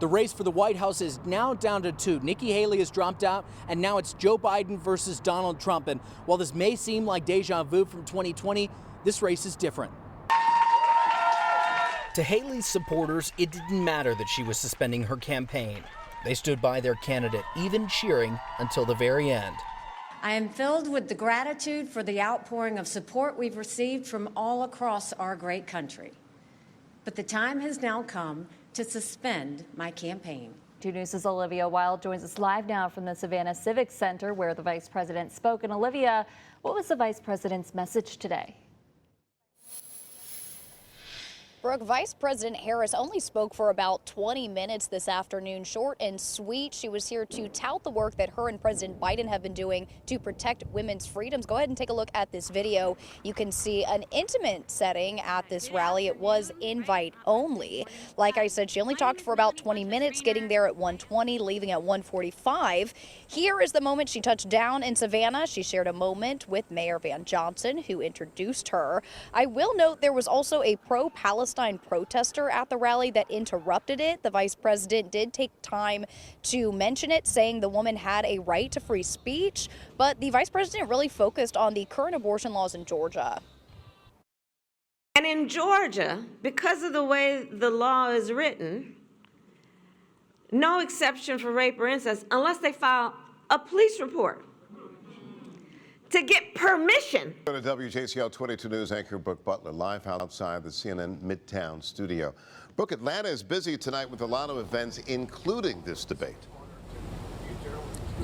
The race for the White House is now down to two. Nikki Haley has dropped out, and now it's Joe Biden versus Donald Trump. And while this may seem like deja vu from 2020, this race is different. To Haley's supporters, it didn't matter that she was suspending her campaign. They stood by their candidate, even cheering until the very end. I am filled with the gratitude for the outpouring of support we've received from all across our great country. But the time has now come to suspend my campaign. 2 News' Olivia Wilde joins us live now from the Savannah Civic Center where the Vice President spoke. And Olivia, what was the Vice President's message today? Brooke, Vice President Harris only spoke for about 20 minutes this afternoon, short and sweet. She was here to tout the work that her and President Biden have been doing to protect women's freedoms. Go ahead and take a look at this video. You can see an intimate setting at this rally. It was invite only. Like I said, she only talked for about 20 minutes, getting there at 1:20, leaving at 1:45. Here is the moment she touched down in Savannah. She shared a moment with Mayor Van Johnson, who introduced her. I will note there was also a pro-Palestine protester at the rally that interrupted it. The vice president did take time to mention it, saying the woman had a right to free speech, but the vice president really focused on the current abortion laws in Georgia. And in Georgia, because of the way the law is written, no exception for rape or incest unless they file a police report to get permission. Go to WJCL 22 News anchor Brooke Butler live outside the CNN Midtown studio. Brooke, Atlanta is busy tonight with a lot of events, including this debate.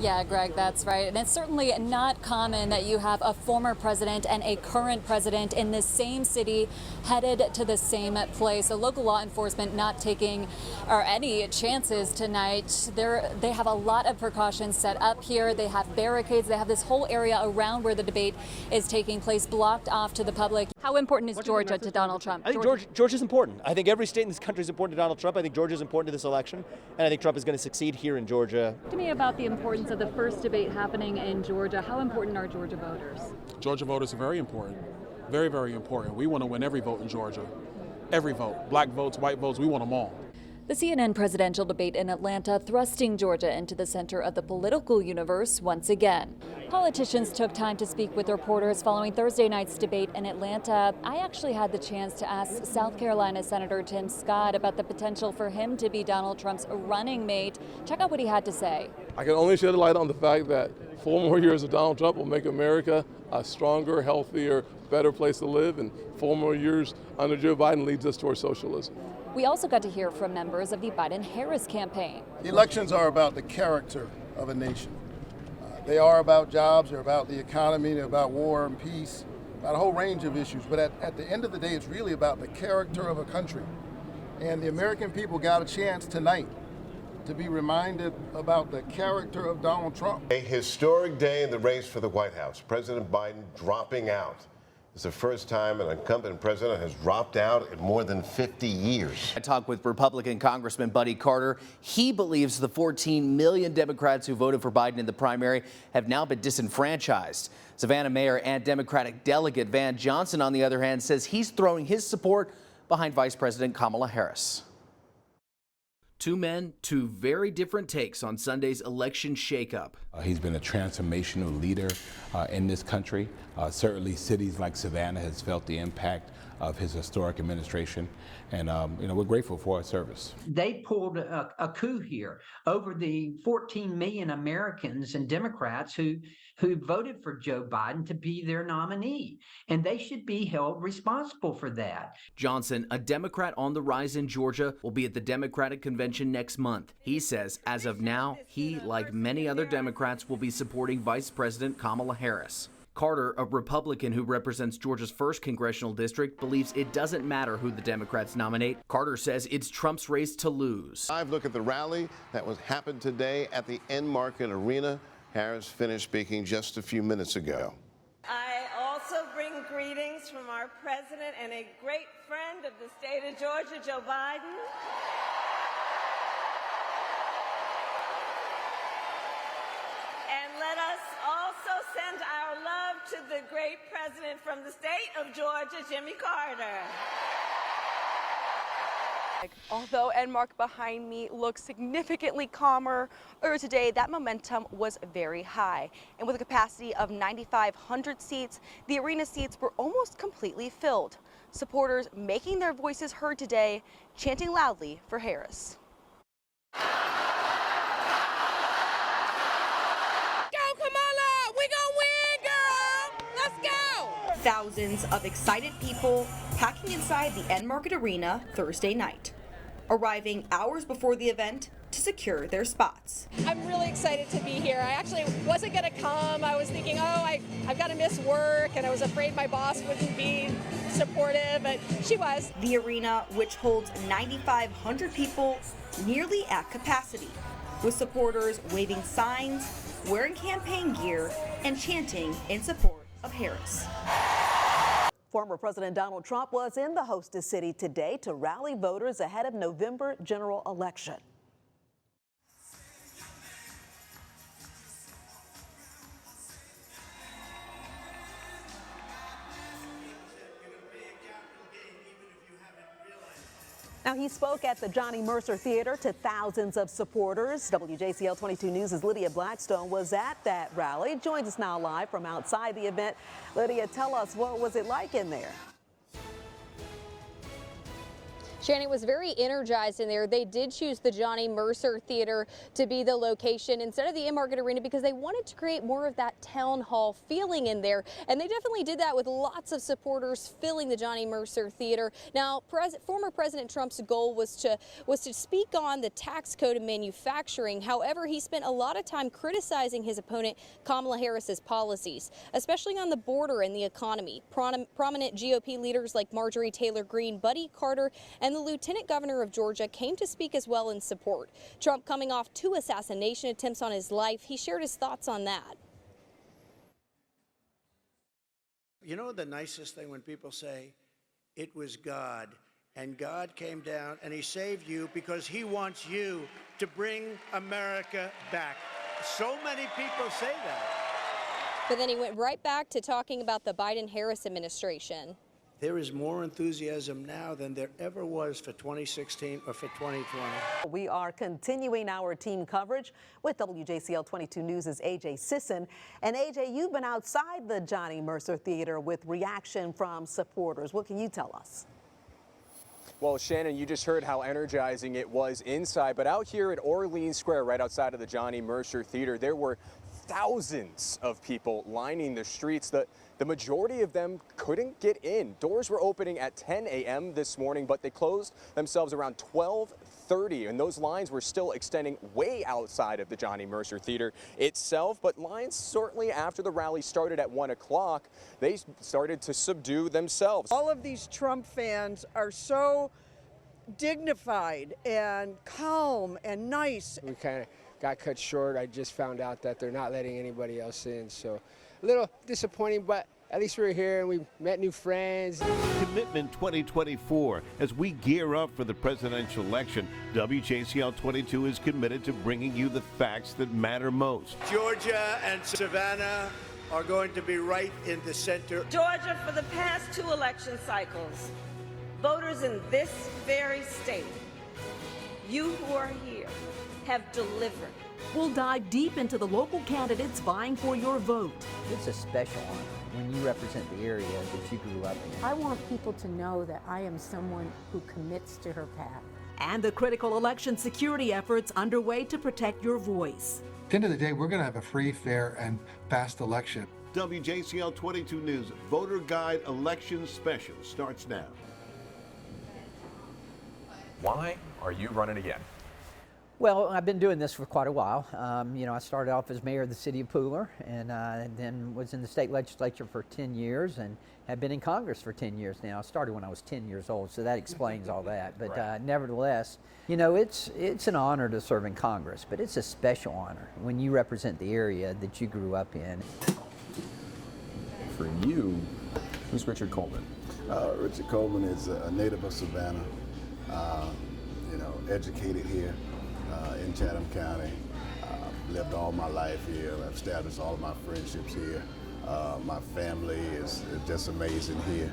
Yeah, Greg, that's right. And it's certainly not common that you have a former president and a current president in the same city headed to the same place. So local law enforcement not taking any chances tonight. They have a lot of precautions set up here. They have barricades. They have this whole area around where the debate is taking place blocked off to the public. How important is Georgia to Donald Trump? I think Georgia's important. I think every state in this country is important to Donald Trump. I think Georgia's important to this election. And I think Trump is going to succeed here in Georgia. Talk to me about the importance of the first debate happening in Georgia. How important are Georgia voters? Georgia voters are very important. Very, very important. We want to win every vote in Georgia. Every vote. Black votes, white votes, we want them all. The CNN presidential debate in Atlanta thrusting Georgia into the center of the political universe once again. Politicians took time to speak with reporters following Thursday night's debate in Atlanta. I actually had the chance to ask South Carolina Senator Tim Scott about the potential for him to be Donald Trump's running mate. Check out what he had to say. I can only shed light on the fact that 4 more years of Donald Trump will make America a stronger, healthier, better place to live, and 4 more years under Joe Biden leads us towards socialism. We also got to hear from members of the Biden-Harris campaign. Elections are about the character of a nation. They are about jobs, they're about the economy, they're about war and peace, about a whole range of issues. But at the end of the day, it's really about the character of a country. And the American people got a chance tonight to be reminded about the character of Donald Trump. A historic day in the race for the White House. President Biden dropping out. It's the first time an incumbent president has dropped out in more than 50 years. I talked with Republican Congressman Buddy Carter. He believes the 14 million Democrats who voted for Biden in the primary have now been disenfranchised. Savannah Mayor and Democratic delegate Van Johnson, on the other hand, says he's throwing his support behind Vice President Kamala Harris. Two men, two very different takes on Sunday's election shakeup. He's been a transformational leader in this country. Certainly cities like Savannah has felt the impact of his historic administration. And, we're grateful for our service. They pulled a coup here over the 14 million Americans and Democrats who voted for Joe Biden to be their nominee. And they should be held responsible for that. Johnson, a Democrat on the rise in Georgia, will be at the Democratic convention next month. He says as of now, he, like many other Democrats, will be supporting Vice President Kamala Harris. Carter, a Republican who represents Georgia's 1st congressional district, believes it doesn't matter who the Democrats nominate. Carter says it's Trump's race to lose. Live look at the rally that happened today at the Market Arena. Harris finished speaking just a few minutes ago. I also bring greetings from our president and a great friend of the state of Georgia, Joe Biden. And let us also send our love to the great president from the state of Georgia, Jimmy Carter. Although Enmark behind me looks significantly calmer, earlier today that momentum was very high. And with a capacity of 9,500 seats, the arena seats were almost completely filled. Supporters making their voices heard today, chanting loudly for Harris. Go Kamala! We gonna win, girl! Let's go! Thousands of excited people packing inside the Enmark Arena Thursday night, arriving hours before the event to secure their spots. I'm really excited to be here. I actually wasn't going to come. I was thinking, I've got to miss work, and I was afraid my boss wouldn't be supportive, but she was. The arena, which holds 9,500 people, nearly at capacity, with supporters waving signs, wearing campaign gear, and chanting in support of Harris. Former President Donald Trump was in the hostess city today to rally voters ahead of November general election. Now, he spoke at the Johnny Mercer Theater to thousands of supporters. WJCL 22 News' Lydia Blackstone was at that rally. Joins us now live from outside the event. Lydia, tell us, what was it like in there? Shannon, was very energized in there. They did choose the Johnny Mercer Theater to be the location instead of the Enmark Arena because they wanted to create more of that town hall feeling in there. And they definitely did that with lots of supporters filling the Johnny Mercer Theater. Now, former President Trump's goal was to speak on the tax code of manufacturing. However, he spent a lot of time criticizing his opponent, Kamala Harris's policies, especially on the border and the economy. Prominent GOP leaders like Marjorie Taylor Greene, Buddy Carter, and the Lieutenant Governor of Georgia came to speak as well in support. Trump coming off 2 assassination attempts on his life. He shared his thoughts on that. You know the nicest thing when people say, it was God, and God came down and he saved you because he wants you to bring America back. So many people say that. But then he went right back to talking about the Biden-Harris administration. There is more enthusiasm now than there ever was for 2016 or for 2020. We are continuing our team coverage with WJCL 22 News' AJ Sisson. And AJ, you've been outside the Johnny Mercer Theater with reaction from supporters. What can you tell us? Well, Shannon, you just heard how energizing it was inside, but out here at Orleans Square, right outside of the Johnny Mercer Theater, there were thousands of people lining the streets. The majority of them couldn't get in. Doors were opening at 10 a.m. this morning, but they closed themselves around 12:30, and those lines were still extending way outside of the Johnny Mercer Theater itself. But lines certainly after the rally started at 1 o'clock, they started to subdue themselves. All of these Trump fans are so dignified and calm and nice. We kind of got cut short. I just found out that they're not letting anybody else in, so a little disappointing, but at least we're here and we met new friends. Commitment 2024. As we gear up for the presidential election, WJCL 22 is committed to bringing you the facts that matter most. Georgia and Savannah are going to be right in the center. Georgia, for the past 2 election cycles, voters in this very state, you who are here, have delivered. We'll dive deep into the local candidates vying for your vote. It's a special honor when you represent the area that you grew up in. I want people to know that I am someone who commits to her path. And the critical election security efforts underway to protect your voice. At the end of the day, we're going to have a free, fair, and fast election. WJCL 22 News Voter Guide Election Special starts now. Why are you running again? Well, I've been doing this for quite a while. I started off as mayor of the city of Pooler, and then was in the state legislature for 10 years and have been in Congress for 10 years now. I started when I was 10 years old, so that explains all that. But right. Nevertheless, it's an honor to serve in Congress, but it's a special honor when you represent the area that you grew up in. For you, who's Richard Coleman? Richard Coleman is a native of Savannah, educated here. In Chatham County, lived all my life here. I've established all of my friendships here. My family is just amazing here.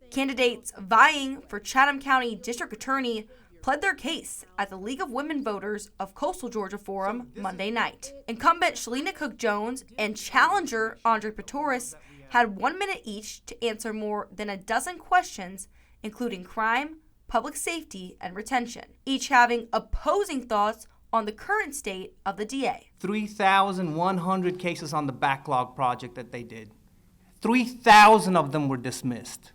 Candidates vying for Chatham County District Attorney pled their case at the League of Women Voters of Coastal Georgia Forum Monday night. Incumbent Shalina Cook-Jones and challenger Andre Pretorius had 1 minute each to answer more than a dozen questions, including crime, public safety, and retention, each having opposing thoughts on the current state of the DA. 3,100 cases on the backlog project that they did. 3,000 of them were dismissed.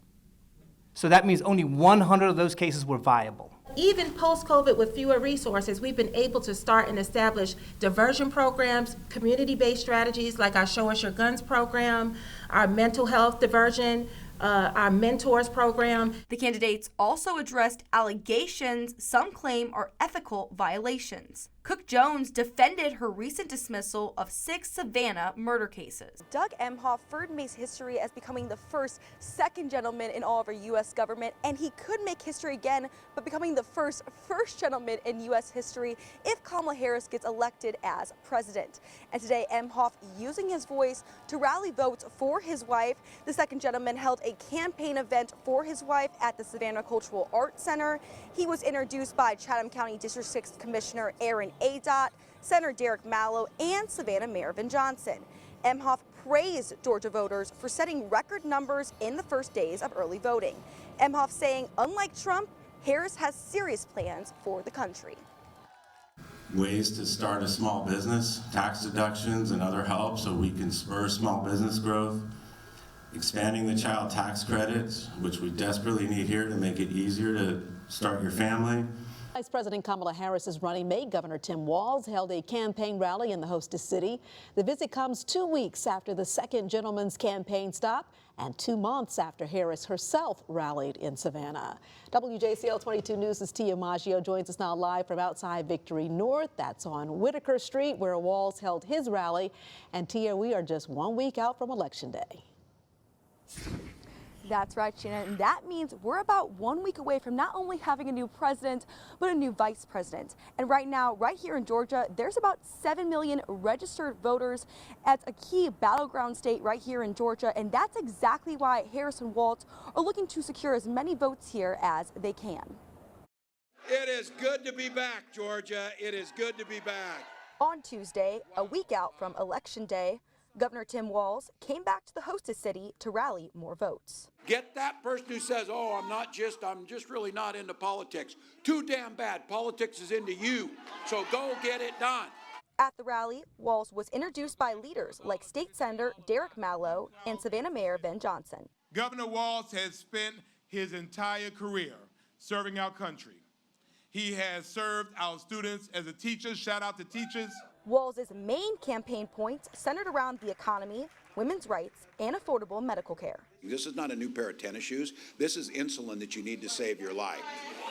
So that means only 100 of those cases were viable. Even post-COVID with fewer resources, we've been able to start and establish diversion programs, community-based strategies like our Show Us Your Guns program, our mental health diversion, our mentors program. The candidates also addressed allegations some claim are ethical violations. Cook-Jones defended her recent dismissal of 6 Savannah murder cases. Doug Emhoff further makes history as becoming the first second gentleman in all of our U.S. government, and he could make history again, but becoming the first gentleman in U.S. history if Kamala Harris gets elected as president. And today, Emhoff, using his voice to rally votes for his wife, the second gentleman held a campaign event for his wife at the Savannah Cultural Arts Center. He was introduced by Chatham County District 6 Commissioner Aaron Adot, Senator Derek Mallow, and Savannah Mayor Ben Johnson. Emhoff praised Georgia voters for setting record numbers in the first days of early voting. Emhoff saying, unlike Trump, Harris has serious plans for the country. Ways to start a small business, tax deductions and other help so we can spur small business growth, expanding the child tax credits, which we desperately need here to make it easier to start your family. Vice President Kamala Harris's running mate, Governor Tim Walz, held a campaign rally in the hostess city. The visit comes 2 weeks after the second gentleman's campaign stop and 2 months after Harris herself rallied in Savannah. WJCL 22 News' Tia Maggio joins us now live from outside Victory North. That's on Whitaker Street, where Walz held his rally. And Tia, we are just 1 week out from Election Day. That's right, Shannon, and that means we're about 1 week away from not only having a new president, but a new vice president. And right now, right here in Georgia, there's about 7 million registered voters at a key battleground state right here in Georgia, and that's exactly why Harris and Walz are looking to secure as many votes here as they can. It is good to be back, Georgia. It is good to be back. On Tuesday, a week out from Election Day, Governor Tim Walz came back to the hostess city to rally more votes. Get that person who says, oh, I'm just really not into politics. Too damn bad. Politics is into you. So go get it done. At the rally, Walz was introduced by leaders like State Senator Derek Mallow and Savannah Mayor Ben Johnson. Governor Walz has spent his entire career serving our country. He has served our students as a teacher. Shout out to teachers. Walz's main campaign points centered around the economy, women's rights, and affordable medical care. This is not a new pair of tennis shoes. This is insulin that you need to save your life.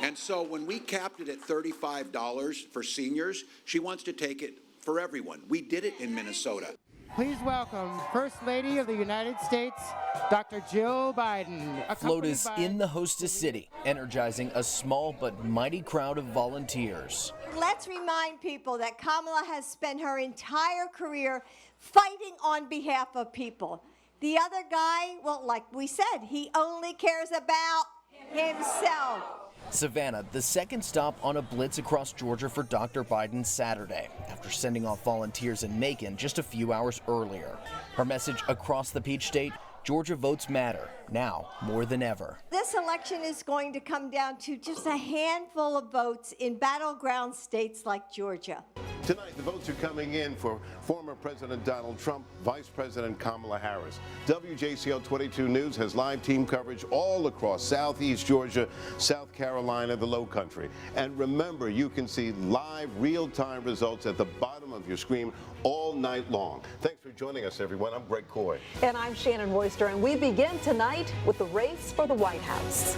And so when we capped it at $35 for seniors, she wants to take it for everyone. We did it in Minnesota. Please welcome First Lady of the United States, Dr. Jill Biden. Float is in the hostess city, energizing a small but mighty crowd of volunteers. Let's remind people that Kamala has spent her entire career fighting on behalf of people. The other guy, well, like we said, he only cares about himself. Savannah, the second stop on a blitz across Georgia for Dr. Biden Saturday, after sending off volunteers in Macon just a few hours earlier. Her message across the Peach State, Georgia votes matter, now more than ever. This election is going to come down to just a handful of votes in battleground states like Georgia. Tonight, the votes are coming in for former President Donald Trump, Vice President Kamala Harris. WJCL 22 News has live team coverage all across Southeast Georgia, South Carolina, the Low Country. And remember, you can see live, real-time results at the bottom of your screen all night long. Thanks for joining us, everyone. I'm Greg Coy. And I'm Shannon Royster, and we begin tonight with the race for the White House.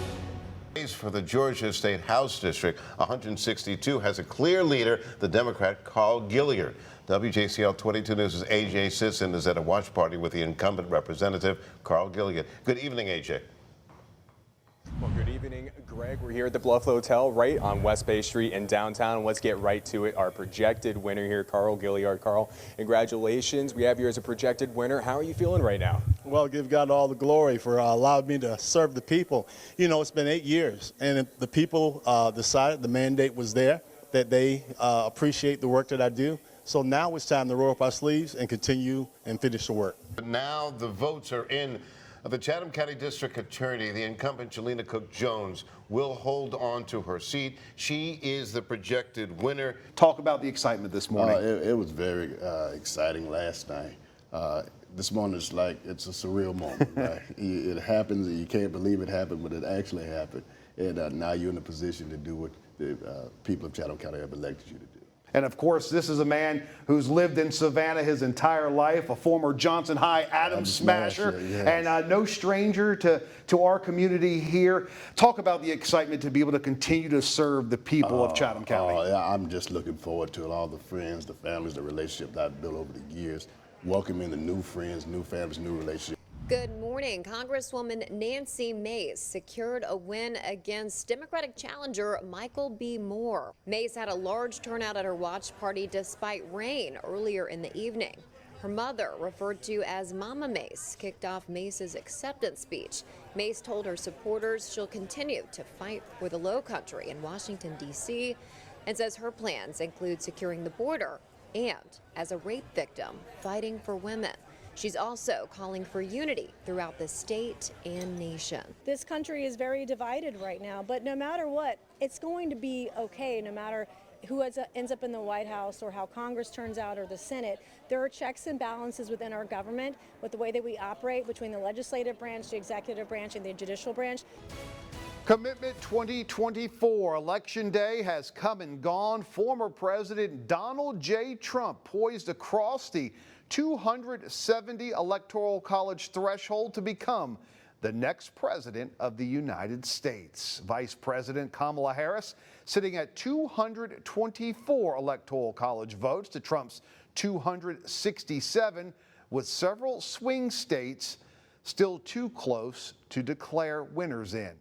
For the Georgia State House District 162 has a clear leader, the Democrat Carl Gilliard. WJCL 22 News' AJ Sisson is at a watch party with the incumbent representative, Carl Gilliard. Good evening, AJ. Well, good evening, Greg, we're here at the Bluff Hotel right on West Bay Street in downtown. Let's get right to it. Our projected winner here, Carl Gilliard. Carl, congratulations. We have you as a projected winner. How are you feeling right now? Well, give God all the glory for allowing me to serve the people. You know, it's been 8 years, and the people decided, the mandate was there, that they appreciate the work that I do. So now it's time to roll up our sleeves and continue and finish the work. Now the votes are in. The Chatham County District Attorney, the incumbent Shalina Cook-Jones, will hold on to her seat. She is the projected winner. Talk about the excitement this morning. It was very exciting last night. This morning is like, it's a surreal moment. Right? It happens, and you can't believe it happened, but it actually happened. And now you're in a position to do what the people of Chatham County have elected you to do. And of course, this is a man who's lived in Savannah his entire life, a former Johnson High Adam Smasher, yes. And no stranger to our community here. Talk about the excitement to be able to continue to serve the people of Chatham County. Yeah, I'm just looking forward to it. All the friends, the families, the relationships that I've built over the years, welcoming the new friends, new families, new relationships. Good morning. Congresswoman Nancy Mace secured a win against Democratic challenger Michael B. Moore. Mace had a large turnout at her watch party despite rain earlier in the evening. Her mother, referred to as Mama Mace, kicked off Mace's acceptance speech. Mace told her supporters she'll continue to fight for the Lowcountry in Washington, D.C., and says her plans include securing the border and, as a rape victim, fighting for women. She's also calling for unity throughout the state and nation. This country is very divided right now, but no matter what, it's going to be okay, no matter who ends up in the White House or how Congress turns out or the Senate. There are checks and balances within our government with the way that we operate between the legislative branch, the executive branch, and the judicial branch. Commitment 2024 Election Day has come and gone. Former President Donald J. Trump poised to cross the 270 Electoral College threshold to become the next president of the United States. Vice President Kamala Harris sitting at 224 Electoral College votes to Trump's 267, with several swing states still too close to declare winners in.